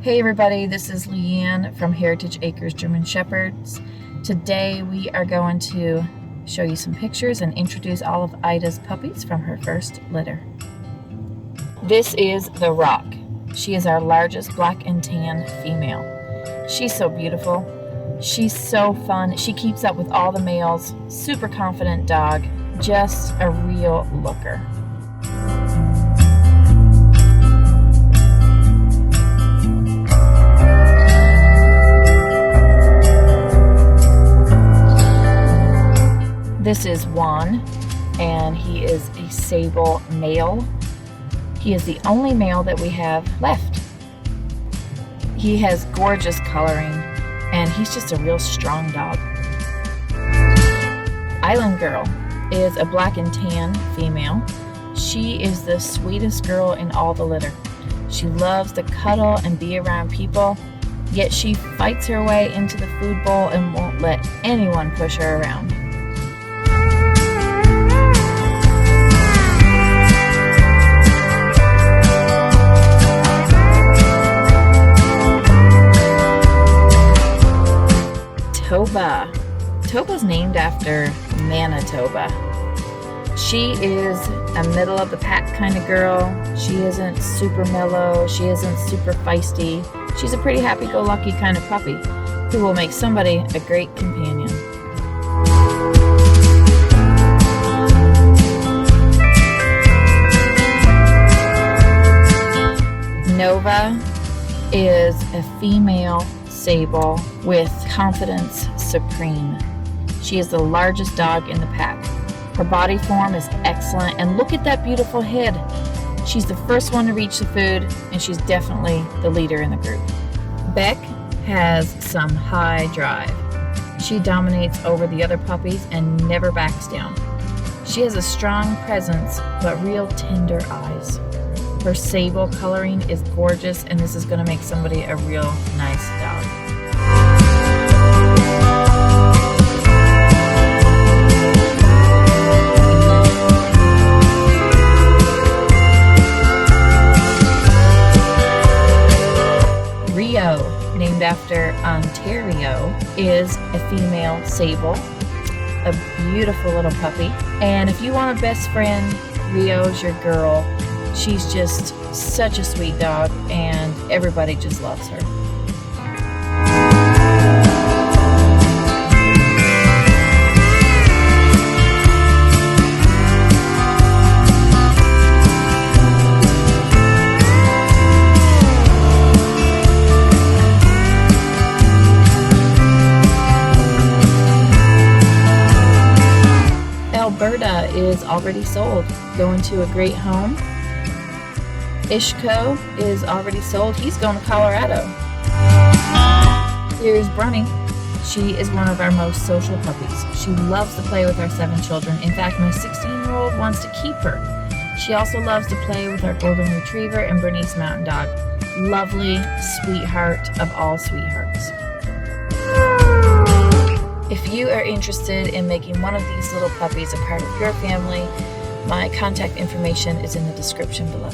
Hey everybody, this is Leanne from Heritage Acres German Shepherds. Today we are going to show you some pictures and introduce all of Ida's puppies from her first litter. This is the Rock. She is our largest black and tan female. She's so beautiful. She's so fun. She keeps up with all the males. Super confident dog. Just a real looker. This is Juan, and he is a sable male. He is the only male that we have left. He has gorgeous coloring, and he's just a real strong dog. Island Girl is a black and tan female. She is the sweetest girl in all the litter. She loves to cuddle and be around people, yet she fights her way into the food bowl and won't let anyone push her around. Toba. Toba's named after Manitoba. She is a middle of the pack kind of girl. She isn't super mellow. She isn't super feisty. She's a pretty happy-go-lucky kind of puppy who will make somebody a great companion. Nova is a female sable with confidence supreme. She is the largest dog in the pack. Her body form is excellent, and look at that beautiful head. She's the first one to reach the food, and she's definitely the leader in the group. Beck has some high drive. She dominates over the other puppies and never backs down. She has a strong presence, but real tender eyes. Her sable coloring is gorgeous, and this is going to make somebody a real nice dog. Rio, named after Ontario, is a female sable, a beautiful little puppy. And if you want a best friend, Rio's your girl. She's just such a sweet dog, and everybody just loves her. Alberta is already sold, going to a great home. Ishko is already sold. He's going to Colorado. Here's Brunny. She is one of our most social puppies. She loves to play with our 7 children. In fact, my 16-year-old wants to keep her. She also loves to play with our golden retriever and Bernese mountain dog. Lovely sweetheart of all sweethearts. If you are interested in making one of these little puppies a part of your family, my contact information is in the description below.